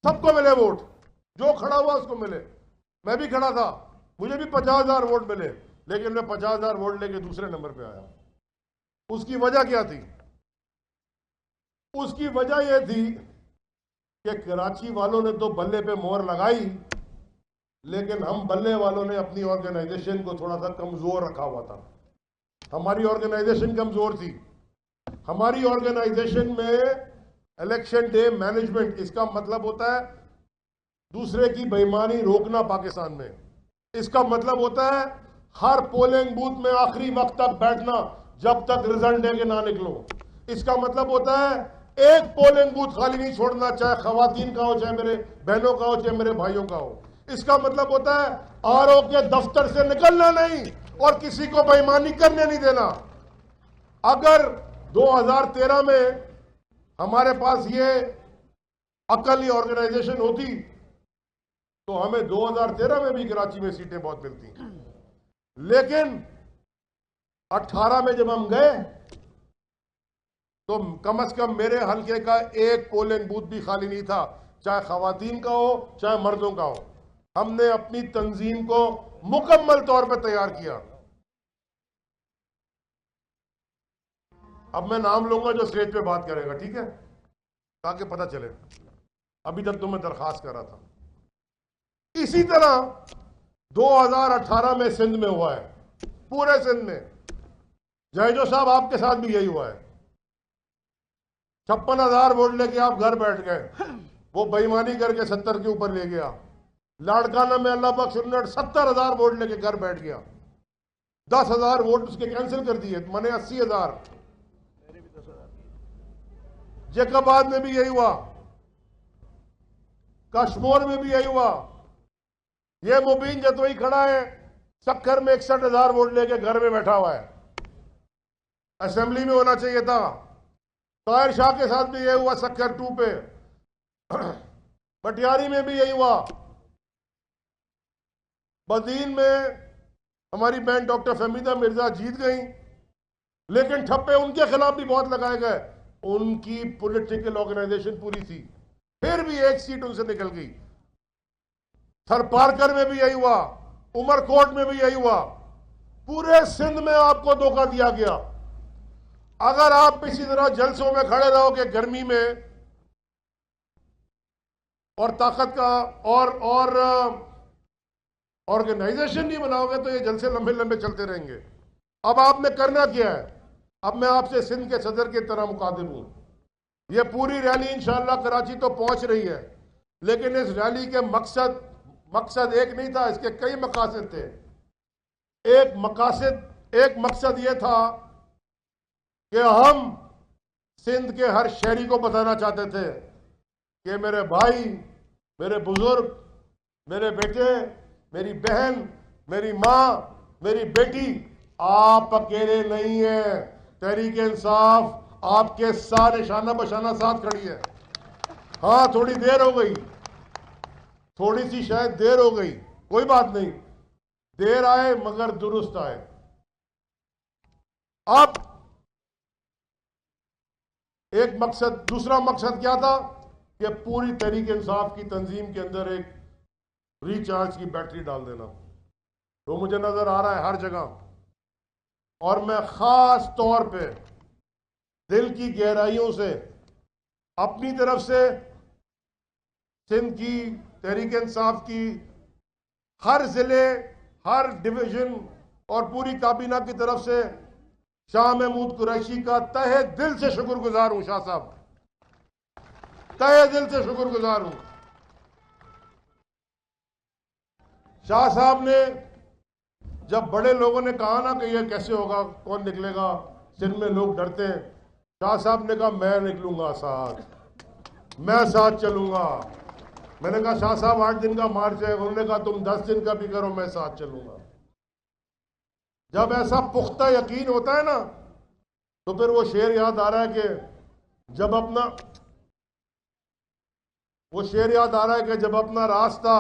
सबको मिले वोट, जो खड़ा हुआ उसको मिले। मैं भी खड़ा था, मुझे भी 50,000 वोट मिले, लेकिन मैं 50,000 वोट लेके दूसरे नंबर पे आया। उसकी वजह क्या थी? उसकी वजह यह थी कि कराची वालों ने तो बल्ले पे मोहर लगाई, लेकिन हम बल्ले वालों ने अपनी ऑर्गेनाइजेशन को थोड़ा सा कमजोर रखा हुआ था। हमारी ऑर्गेनाइजेशन कमजोर थी। हमारी ऑर्गेनाइजेशन में इलेक्शन डे मैनेजमेंट, इसका मतलब होता है दूसरे की बेईमानी रोकना पाकिस्तान में। इसका मतलब होता है हर पोलिंग बूथ में आखिरी वक्त तक बैठना जब तक रिजल्ट दे के ना निकलो। इसका मतलब होता है एक पोलिंग बूथ खाली नहीं छोड़ना, चाहे खवातीन का हो, चाहे मेरे बहनों का हो, चाहे मेरे भाइयों का हो। इसका मतलब होता है आरओ के दफ्तर से निकलना नहीं और किसी को बेईमानी करने नहीं देना। अगर 2013 में हमारे पास ये अकली ऑर्गेनाइजेशन होती तो हमें 2013 में भी कराची में सीटें बहुत मिलती। लेकिन 18 में जब हम गए तो कम से कम मेरे हल्के का एक पोलिंग बूथ भी खाली नहीं था, चाहे खवातीन का हो चाहे मर्दों का हो। हमने अपनी तंजीम को मुकम्मल तौर पर तैयार किया। अब मैं नाम लूंगा जो स्टेज पे बात करेगा, ठीक है, ताकि पता चले। अभी तक तो मैं दरखास्त कर रहा था। इसी तरह 2018 में सिंध में हुआ है, पूरे सिंध में। जयजो साहब आपके साथ भी यही हुआ है। 56,000 वोट लेके आप घर बैठ गए, वो बेईमानी करके 70 के ऊपर ले गया। लाड़काना में अल्लाह बख्श 70,000 वोट लेके घर बैठ गया। 10,000 वोट उसके कैंसिल कर दिए, माने 80,000। जैकबाद में भी यही हुआ, कश्मीर में भी यही हुआ। ये मुबीन जतोई खड़ा है, सक्कर में 61,000 वोट लेके घर में बैठा हुआ है। असेंबली में होना चाहिए था। ताहिर शाह के साथ भी यही हुआ, सक्कर 2 पे। पटियारी में भी यही हुआ। बदीन में हमारी बहन डॉक्टर फहमीदा मिर्जा जीत गई, लेकिन ठप्पे उनके खिलाफ भी बहुत लगाए गए। उनकी पॉलिटिकल ऑर्गेनाइजेशन पूरी थी, फिर भी एक सीट उनसे निकल गई। थरपारकर में भी यही हुआ, उमरकोट में भी यही हुआ। पूरे सिंध में आपको धोखा दिया गया। अगर आप इसी तरह जलसों में खड़े रहोगे गर्मी में और ताकत का और ऑर्गेनाइजेशन नहीं बनाओगे तो ये जलसे लंबे लंबे चलते रहेंगे। अब आपने करना क्या है? अब मैं आपसे सिंध के सदर की तरह मुखातिब हूं। ये पूरी रैली इंशाअल्लाह कराची तो पहुंच रही है, लेकिन इस रैली के मकसद एक नहीं था, इसके कई मकासद थे। एक मकसद ये था कि हम सिंध के हर शहरी को बताना चाहते थे कि मेरे भाई, मेरे बुजुर्ग, मेरे बेटे, मेरी बहन, मेरी माँ, मेरी बेटी, आप अकेले नहीं हैं। तहरीक इंसाफ आपके साथ निशाना बशाना साथ खड़ी है। हाँ, थोड़ी देर हो गई, थोड़ी सी शायद देर हो गई, कोई बात नहीं, देर आए मगर दुरुस्त आए। अब एक मकसद, दूसरा मकसद क्या था कि पूरी तहरीक इंसाफ की तंजीम के अंदर एक रिचार्ज की बैटरी डाल देना। तो मुझे नजर आ रहा है हर जगह, और मैं खास तौर पे दिल की गहराइयों से अपनी तरफ से सिंध की तहरीक इंसाफ की हर जिले, हर डिवीजन और पूरी काबीना की तरफ से शाह महमूद कुरैशी का तहे दिल से शुक्रगुजार हूं। शाह साहब, तहे दिल से शुक्रगुजार हूं। शाह साहब ने जब बड़े लोगों ने कहा ना कि ये कैसे होगा, कौन निकलेगा, सिंध में लोग डरते हैं, शाह साहब ने कहा मैं निकलूंगा साथ, मैं साथ चलूंगा। मैंने कहा शाह साहब 8 दिन का मार्च है, उन्होंने कहा तुम 10 दिन का भी करो, मैं साथ चलूंगा। जब ऐसा पुख्ता यकीन होता है ना, तो फिर वो शेर याद आ रहा है कि जब अपना रास्ता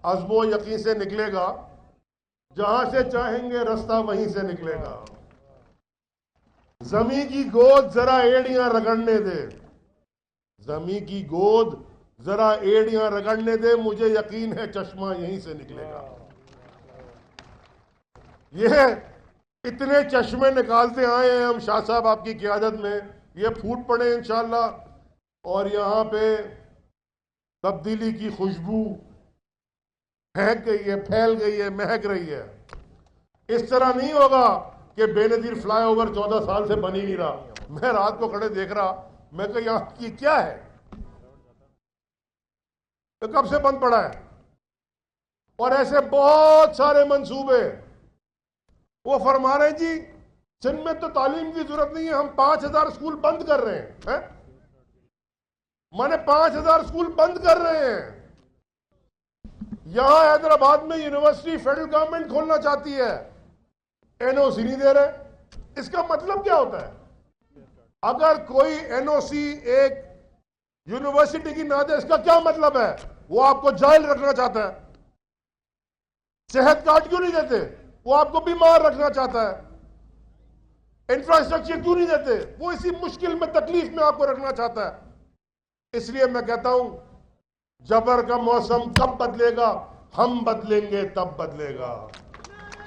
अज़्मो यकीन से निकलेगा, जहां से चाहेंगे रास्ता वहीं से निकलेगा। जमी की गोद जरा एड़ियां रगड़ने दे, जमी की गोद जरा एड़ियां रगड़ने दे, मुझे यकीन है चश्मा यहीं से निकलेगा। ये इतने चश्मे निकालते आए हैं हम शाह साहब आपकी क़यादत में, ये फूट पड़े इंशाअल्लाह। और यहां पे तब्दीली की खुशबू फेंक गई है, फैल गई है, महक रही है। इस तरह नहीं होगा कि बेनजीर फ्लाईओवर 14 साल से बन ही नहीं रहा। मैं रात को खड़े देख रहा, मैं कहा यहां की क्या है, तो कब से बंद पड़ा है। और ऐसे बहुत सारे मंसूबे वो फरमा रहे जी सिंध में तो तालीम की जरूरत नहीं है, हम 5000 स्कूल बंद कर रहे हैं, माने 5000 स्कूल बंद कर रहे हैं। यहां हैदराबाद में यूनिवर्सिटी फेडरल गवर्नमेंट खोलना चाहती है, एनओसी नहीं दे रहे। इसका मतलब क्या होता है? अगर कोई एनओसी एक यूनिवर्सिटी की ना दे, इसका क्या मतलब है? वो आपको जायल रखना चाहता है। सेहत कार्ड क्यों नहीं देते? वो आपको बीमार रखना चाहता है। इंफ्रास्ट्रक्चर क्यों नहीं देते? वो इसी मुश्किल में, तकलीफ में आपको रखना चाहता है। इसलिए मैं कहता हूं, जबर का मौसम कब बदलेगा? हम बदलेंगे तब बदलेगा,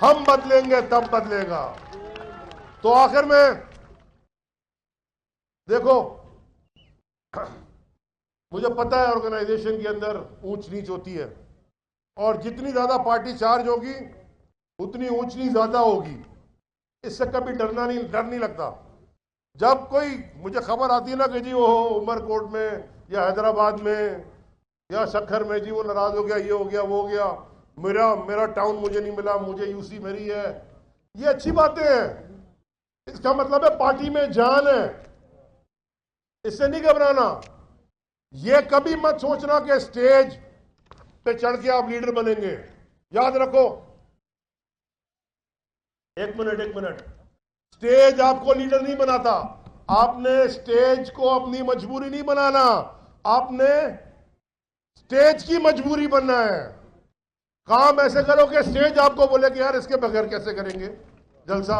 हम बदलेंगे तब बदलेगा। तो आखिर में देखो, मुझे पता है ऑर्गेनाइजेशन के अंदर ऊंच नीच होती है, और जितनी ज्यादा पार्टी चार्ज होगी उतनी ऊंच नीच ज्यादा होगी। इससे कभी डर नहीं लगता। जब कोई मुझे खबर आती है ना कि जी वो उमरकोट में या हैदराबाद में या शक्कर में जी वो नाराज हो गया, ये हो गया, वो हो गया, मेरा टाउन मुझे नहीं मिला, मुझे यूसी मेरी है, ये अच्छी बातें हैं। इसका मतलब है पार्टी में जान है, इससे नहीं घबराना। ये कभी मत सोचना कि स्टेज पे चढ़ के आप लीडर बनेंगे। याद रखो, एक मिनट, स्टेज आपको लीडर नहीं बनाता। आपने स्टेज को अपनी मजबूरी नहीं बनाना, आपने स्टेज की मजबूरी बनना है। काम ऐसे करो कि स्टेज आपको बोले कि यार इसके बगैर कैसे करेंगे जलसा।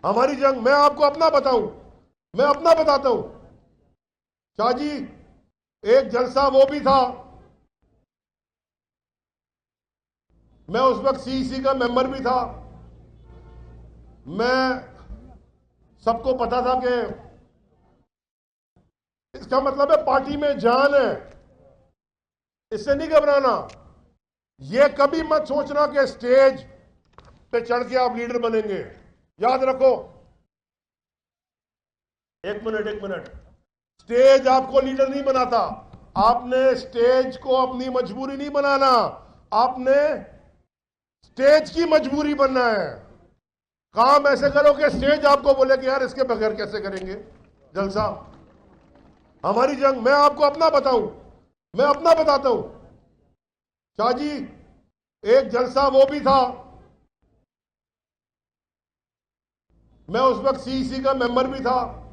हमारी जंग, मैं आपको अपना बताऊं, मैं अपना बताता हूं शाह जी, एक जलसा वो भी था, मैं उस वक्त सीईसी का मेंबर भी था। मैं सबको पता था कि इसका मतलब है पार्टी में जान है, इससे नहीं घबराना। ये कभी मत सोचना कि स्टेज पे चढ़ के आप लीडर बनेंगे। याद रखो, एक मिनट, स्टेज आपको लीडर नहीं बनाता। आपने स्टेज को अपनी मजबूरी नहीं बनाना, आपने स्टेज की मजबूरी बनना है। काम ऐसे करो कि स्टेज आपको बोले कि यार इसके बगैर कैसे करेंगे जलसा। हमारी जंग, मैं आपको अपना बताऊं, मैं अपना बताता हूं शाह जी, एक जलसा वो भी था, मैं उस वक्त सीईसी का मेंबर भी था।